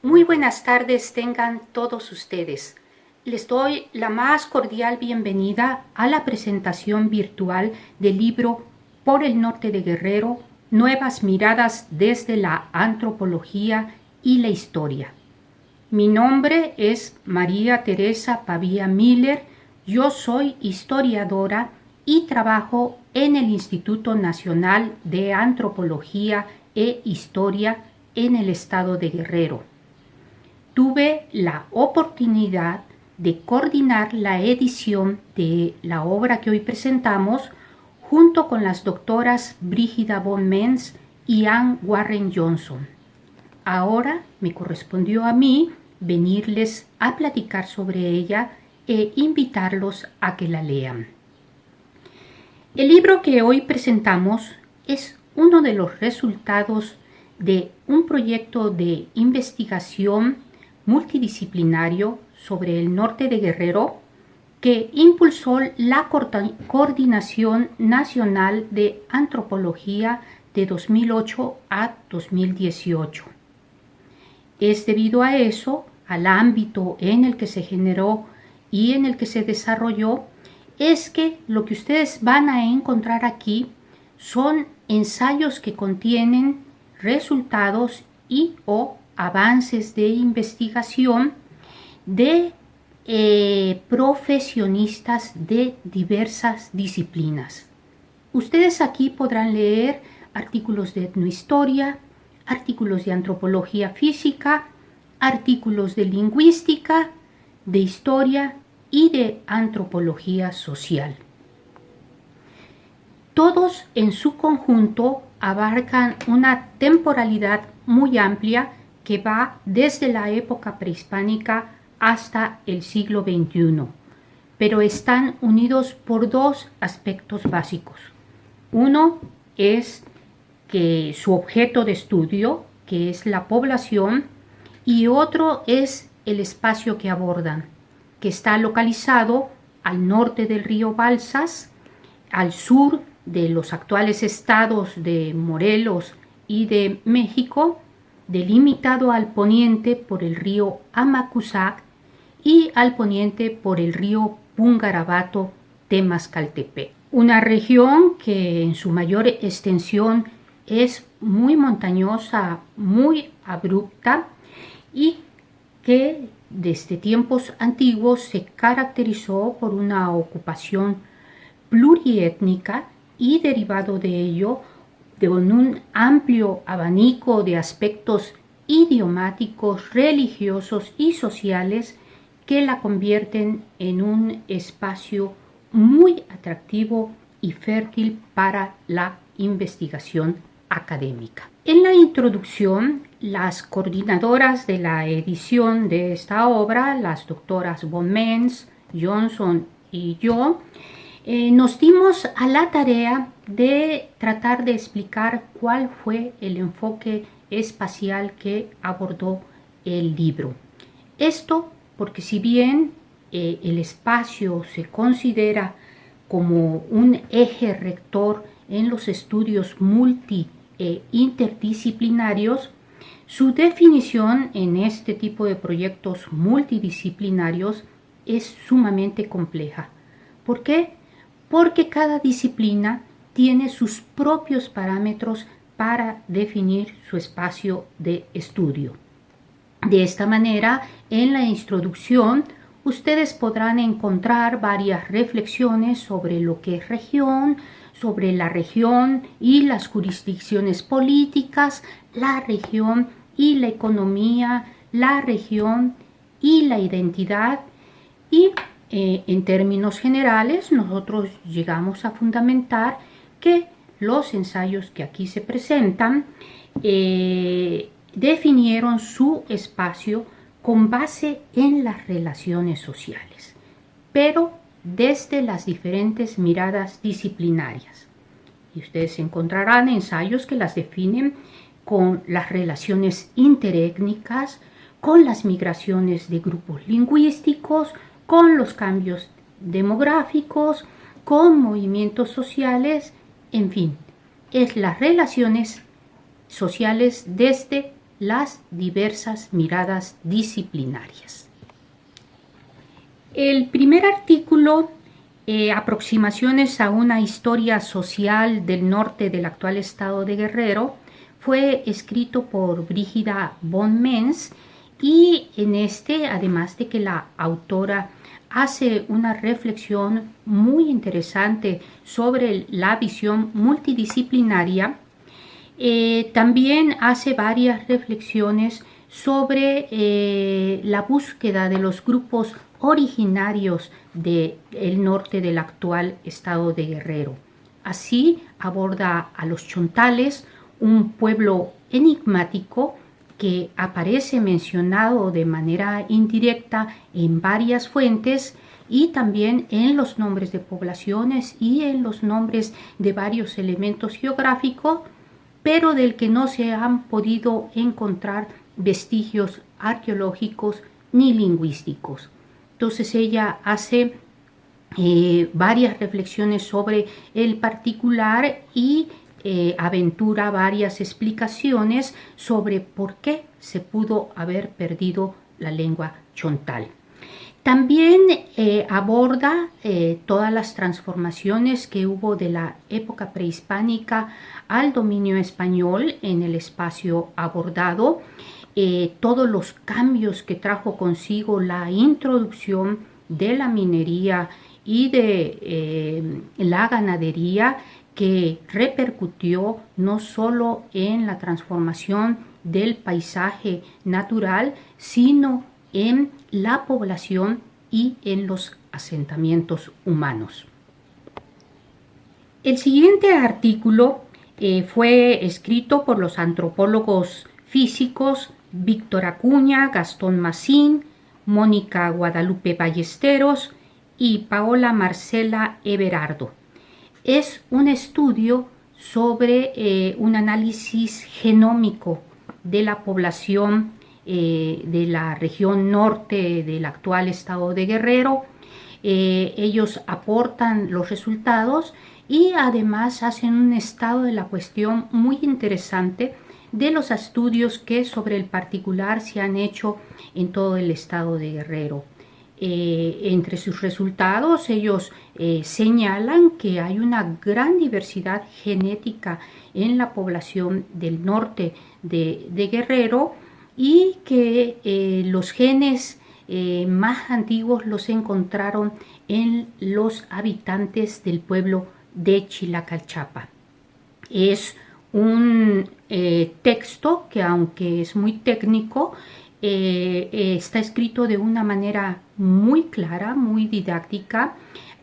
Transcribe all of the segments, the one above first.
Muy buenas tardes tengan todos ustedes. Les doy la más cordial bienvenida a la presentación virtual del libro Por el Norte de Guerrero, Nuevas Miradas desde la Antropología y la Historia. Mi nombre es María Teresa Pavía Miller, yo soy historiadora y trabajo en el Instituto Nacional de Antropología e Historia en el estado de Guerrero. Tuve la oportunidad de coordinar la edición de la obra que hoy presentamos junto con las doctoras Brígida von Menz y Ann Warren Johnson. Ahora me correspondió a mí venirles a platicar sobre ella e invitarlos a que la lean. El libro que hoy presentamos es uno de los resultados de un proyecto de investigación multidisciplinario sobre el norte de Guerrero que impulsó la Coordinación Nacional de Antropología de 2008 a 2018. Es debido a eso, al ámbito en el que se generó y en el que se desarrolló, es que lo que ustedes van a encontrar aquí son ensayos que contienen resultados y o avances de investigación de profesionistas de diversas disciplinas. Ustedes aquí podrán leer artículos de etnohistoria, artículos de antropología física, artículos de lingüística, de historia y de antropología social. Todos en su conjunto abarcan una temporalidad muy amplia que va desde la época prehispánica hasta el siglo XXI, pero están unidos por dos aspectos básicos. Uno es que su objeto de estudio, que es la población, y otro es el espacio que abordan, que está localizado al norte del río Balsas, al sur de los actuales estados de Morelos y de México, delimitado al poniente por el río Amacuzac y al poniente por el río Pungarabato Temascaltepec. Una región que en su mayor extensión es muy montañosa, muy abrupta y que desde tiempos antiguos se caracterizó por una ocupación pluriétnica y derivado de ello de un amplio abanico de aspectos idiomáticos, religiosos y sociales que la convierten en un espacio muy atractivo y fértil para la investigación académica. En la introducción, las coordinadoras de la edición de esta obra, las doctoras von Menz, Johnson y yo, nos dimos a la tarea de tratar de explicar cuál fue el enfoque espacial que abordó el libro. Esto porque si bien el espacio se considera como un eje rector en los estudios multi e interdisciplinarios, su definición en este tipo de proyectos multidisciplinarios es sumamente compleja. ¿Por qué? Porque cada disciplina tiene sus propios parámetros para definir su espacio de estudio. De esta manera, en la introducción, ustedes podrán encontrar varias reflexiones sobre lo que es región, sobre la región y las jurisdicciones políticas, la región y la economía, la región y la identidad y en términos generales, nosotros llegamos a fundamentar que los ensayos que aquí se presentan definieron su espacio con base en las relaciones sociales, pero desde las diferentes miradas disciplinarias. Y ustedes encontrarán ensayos que las definen con las relaciones interétnicas, con las migraciones de grupos lingüísticos, con los cambios demográficos, con movimientos sociales, en fin, es las relaciones sociales desde las diversas miradas disciplinarias. El primer artículo, Aproximaciones a una historia social del norte del actual estado de Guerrero, fue escrito por Brígida von Menz, y en este, además de que la autora hace una reflexión muy interesante sobre la visión multidisciplinaria, también hace varias reflexiones sobre la búsqueda de los grupos originarios del norte del actual estado de Guerrero. Así aborda a los chontales, un pueblo enigmático que aparece mencionado de manera indirecta en varias fuentes y también en los nombres de poblaciones y en los nombres de varios elementos geográficos, pero del que no se han podido encontrar vestigios arqueológicos ni lingüísticos. Entonces ella hace varias reflexiones sobre el particular y aventura varias explicaciones sobre por qué se pudo haber perdido la lengua chontal. También aborda todas las transformaciones que hubo de la época prehispánica al dominio español en el espacio abordado, todos los cambios que trajo consigo la introducción de la minería y de la ganadería, que repercutió no solo en la transformación del paisaje natural, sino en la población y en los asentamientos humanos. El siguiente artículo fue escrito por los antropólogos físicos Víctor Acuña, Gastón Massín, Mónica Guadalupe Ballesteros y Paola Marcela Everardo. Es un estudio sobre un análisis genómico de la población de la región norte del actual estado de Guerrero. Ellos aportan los resultados y además hacen un estado de la cuestión muy interesante de los estudios que sobre el particular se han hecho en todo el estado de Guerrero. Entre sus resultados ellos señalan que hay una gran diversidad genética en la población del norte de Guerrero y que los genes más antiguos los encontraron en los habitantes del pueblo de Chilacalchapa. Es un texto que, aunque es muy técnico, está escrito de una manera muy clara, muy didáctica.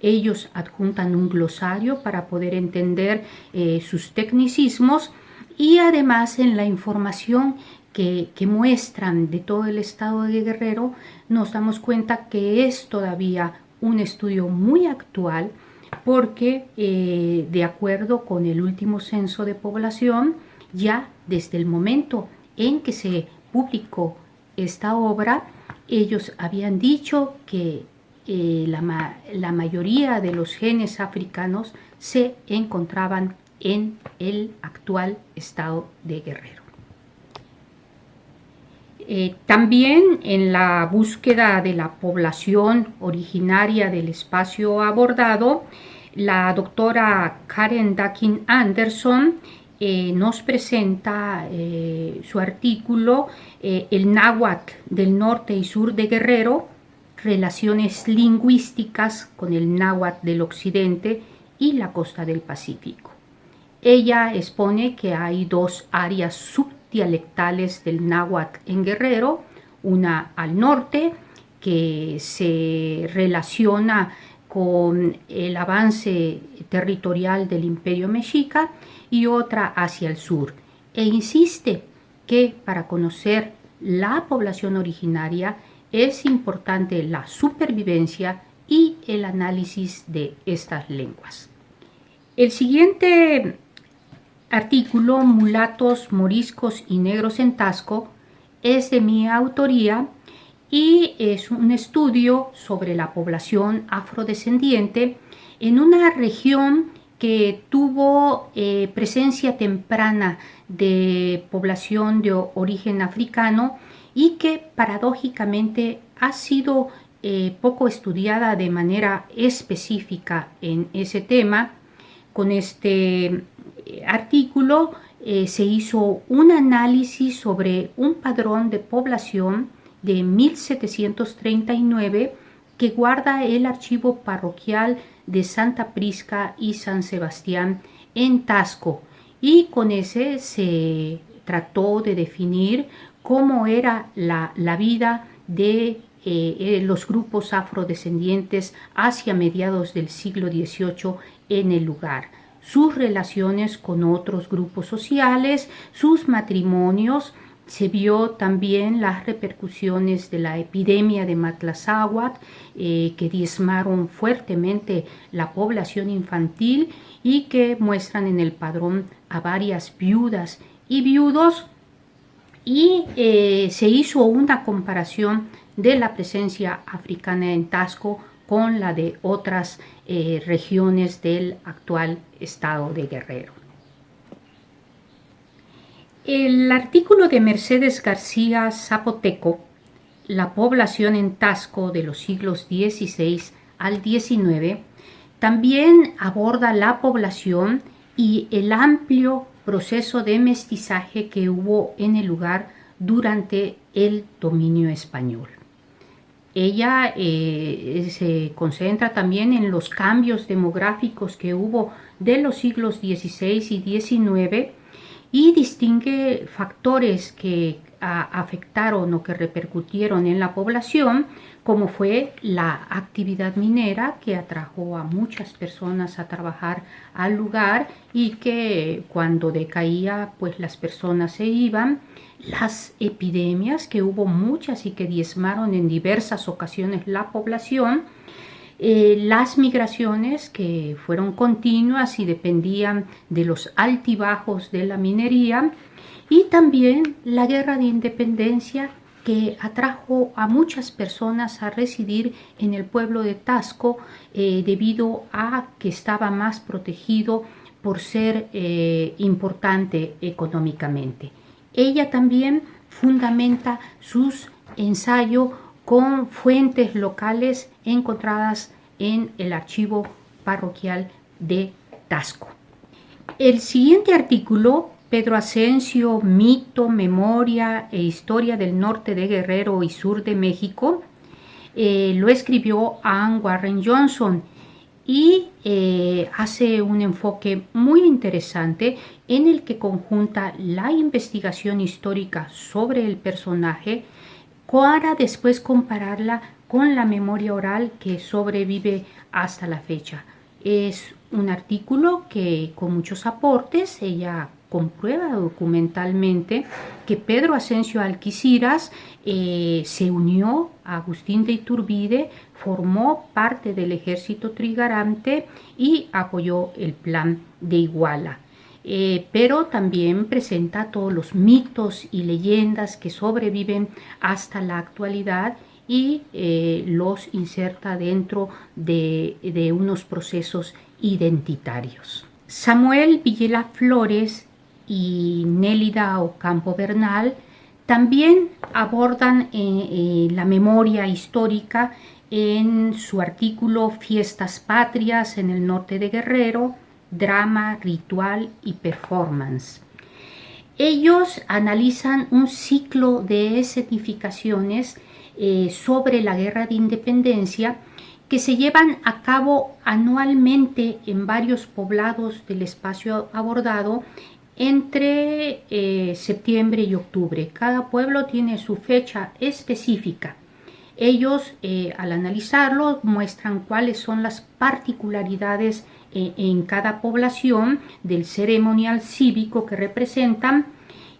Ellos adjuntan un glosario para poder entender sus tecnicismos, y además en la información que muestran de todo el estado de Guerrero nos damos cuenta que es todavía un estudio muy actual, porque de acuerdo con el último censo de población, ya desde el momento en que se publicó esta obra, ellos habían dicho que la mayoría de los genes africanos se encontraban en el actual estado de Guerrero. También en la búsqueda de la población originaria del espacio abordado, la doctora Karen Dakin Anderson nos presenta su artículo El náhuatl del norte y sur de Guerrero, relaciones lingüísticas con el náhuatl del occidente y la costa del Pacífico. Ella expone que hay dos áreas subdialectales del náhuatl en Guerrero, una al norte que se relaciona con el avance territorial del Imperio Mexica, y otra hacia el sur, e insiste que para conocer la población originaria es importante la supervivencia y el análisis de estas lenguas. El siguiente artículo, Mulatos, Moriscos y Negros en Taxco, es de mi autoría y es un estudio sobre la población afrodescendiente en una región que tuvo presencia temprana de población de origen africano y que paradójicamente ha sido poco estudiada de manera específica en ese tema. Con este artículo se hizo un análisis sobre un padrón de población de 1739 que guarda el archivo parroquial de Santa Prisca y San Sebastián en Tasco, y con ese se trató de definir cómo era la vida de los grupos afrodescendientes hacia mediados del siglo XVIII en el lugar, sus relaciones con otros grupos sociales, sus matrimonios. Se vio también las repercusiones de la epidemia de Matlazáhuatl, que diezmaron fuertemente la población infantil y que muestran en el padrón a varias viudas y viudos, y se hizo una comparación de la presencia africana en Tasco con la de otras regiones del actual estado de Guerrero. El artículo de Mercedes García Zapoteco, La población en Tasco de los siglos XVI al XIX, también aborda la población y el amplio proceso de mestizaje que hubo en el lugar durante el dominio español. Ella se concentra también en los cambios demográficos que hubo de los siglos XVI y XIX y distingue factores que afectaron o que repercutieron en la población, como fue la actividad minera, que atrajo a muchas personas a trabajar al lugar y que cuando decaía, pues las personas se iban. Las epidemias, que hubo muchas y que diezmaron en diversas ocasiones la población. Las migraciones, que fueron continuas y dependían de los altibajos de la minería, y también la guerra de independencia, que atrajo a muchas personas a residir en el pueblo de Tasco debido a que estaba más protegido por ser importante económicamente. Ella también fundamenta sus ensayos con fuentes locales encontradas en el archivo parroquial de Tasco. El siguiente artículo, Pedro Ascencio, Mito, Memoria e Historia del Norte de Guerrero y Sur de México, lo escribió Anne Warren Johnson y hace un enfoque muy interesante en el que conjunta la investigación histórica sobre el personaje para después compararla con la memoria oral que sobrevive hasta la fecha. Es un artículo que, con muchos aportes, ella comprueba documentalmente que Pedro Ascencio Alquiciras se unió a Agustín de Iturbide, formó parte del ejército trigarante y apoyó el plan de Iguala. Pero también presenta todos los mitos y leyendas que sobreviven hasta la actualidad y los inserta dentro de unos procesos identitarios. Samuel Villela Flores y Nélida Ocampo Bernal también abordan la memoria histórica en su artículo Fiestas Patrias en el Norte de Guerrero, Drama, Ritual y Performance. Ellos analizan un ciclo de escenificaciones sobre la Guerra de Independencia que se llevan a cabo anualmente en varios poblados del espacio abordado entre septiembre y octubre. Cada pueblo tiene su fecha específica. Ellos, al analizarlo, muestran cuáles son las particularidades en cada población del ceremonial cívico que representan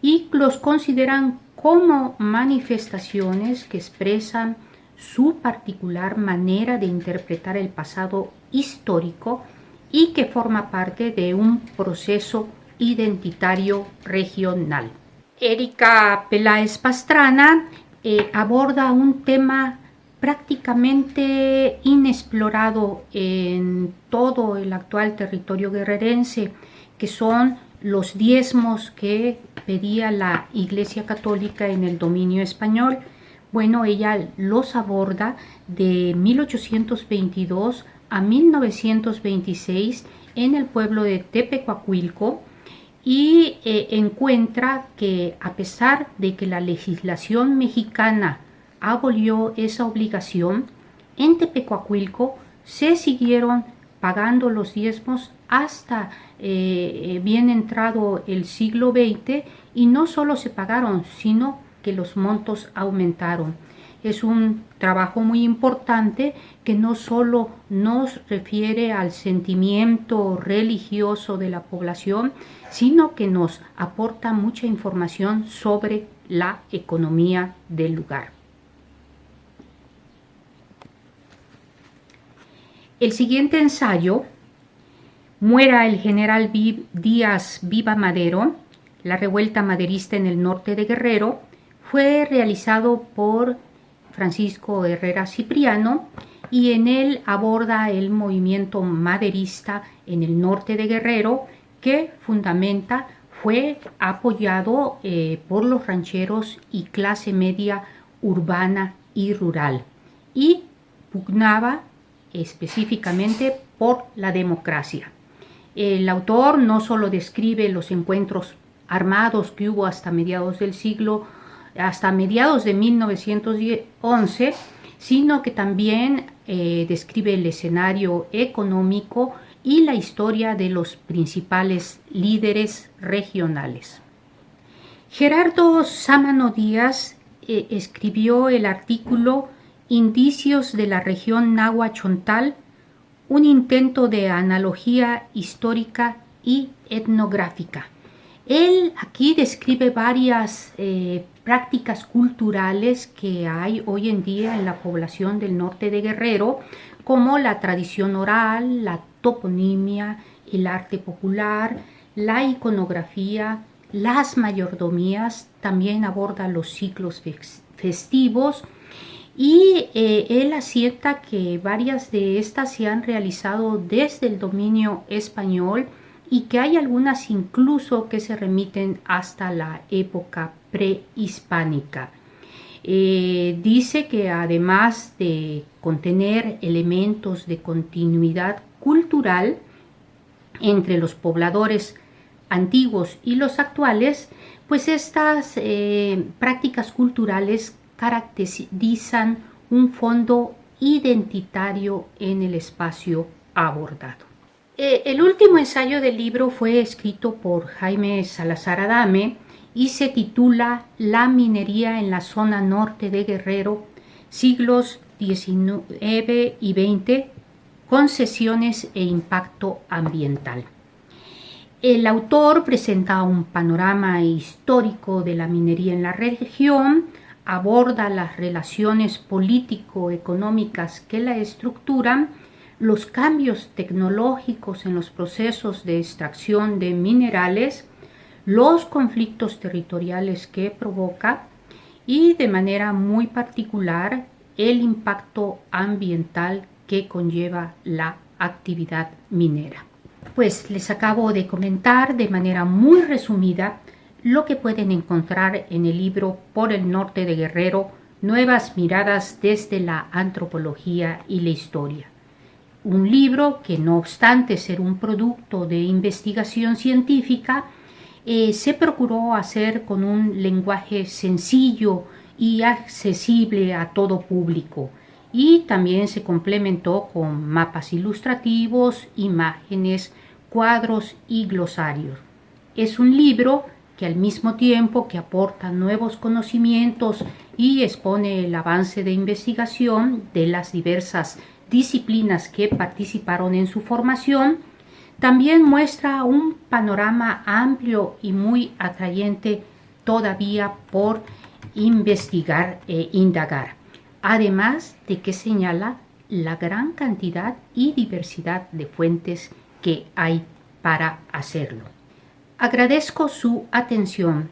y los consideran como manifestaciones que expresan su particular manera de interpretar el pasado histórico y que forma parte de un proceso identitario regional. Erika Peláez Pastrana aborda un tema prácticamente inexplorado en todo el actual territorio guerrerense, que son los diezmos que pedía la Iglesia Católica en el dominio español. Bueno, ella los aborda de 1822 a 1926 en el pueblo de Tepecuacuilco y encuentra que a pesar de que la legislación mexicana abolió esa obligación, en Tepecuacuilco se siguieron pagando los diezmos hasta bien entrado el siglo XX, y no solo se pagaron, sino que los montos aumentaron. Es un trabajo muy importante que no solo nos refiere al sentimiento religioso de la población, sino que nos aporta mucha información sobre la economía del lugar. El siguiente ensayo, Muera el general Díaz, viva Madero, la revuelta maderista en el norte de Guerrero, fue realizado por Francisco Herrera Cipriano, y en él aborda el movimiento maderista en el norte de Guerrero, que fue apoyado por los rancheros y clase media urbana y rural, y pugnaba específicamente por la democracia. El autor no solo describe los encuentros armados que hubo hasta mediados de 1911, sino que también describe el escenario económico y la historia de los principales líderes regionales. Gerardo Sámano Díaz escribió el artículo Indicios de la región Nahua-Chontal, un intento de analogía histórica y etnográfica. Él aquí describe varias prácticas culturales que hay hoy en día en la población del norte de Guerrero, como la tradición oral, la toponimia, el arte popular, la iconografía, las mayordomías. También aborda los ciclos festivos, y él asienta que varias de estas se han realizado desde el dominio español, y que hay algunas incluso que se remiten hasta la época prehispánica. Dice que además de contener elementos de continuidad cultural entre los pobladores antiguos y los actuales, pues estas prácticas culturales caracterizan un fondo identitario en el espacio abordado. El último ensayo del libro fue escrito por Jaime Salazar Adame y se titula La minería en la zona norte de Guerrero, siglos XIX y XX, concesiones e impacto ambiental. El autor presenta un panorama histórico de la minería en la región, aborda las relaciones político-económicas que la estructuran, los cambios tecnológicos en los procesos de extracción de minerales, los conflictos territoriales que provoca y, de manera muy particular, el impacto ambiental que conlleva la actividad minera. Pues les acabo de comentar de manera muy resumida lo que pueden encontrar en el libro Por el Norte de Guerrero, Nuevas Miradas desde la Antropología y la Historia. Un libro que, no obstante ser un producto de investigación científica, se procuró hacer con un lenguaje sencillo y accesible a todo público, y también se complementó con mapas ilustrativos, imágenes, cuadros y glosarios. Es un libro que, al mismo tiempo que aporta nuevos conocimientos y expone el avance de investigación de las diversas disciplinas que participaron en su formación, también muestra un panorama amplio y muy atrayente todavía por investigar e indagar, además de que señala la gran cantidad y diversidad de fuentes que hay para hacerlo. Agradezco su atención.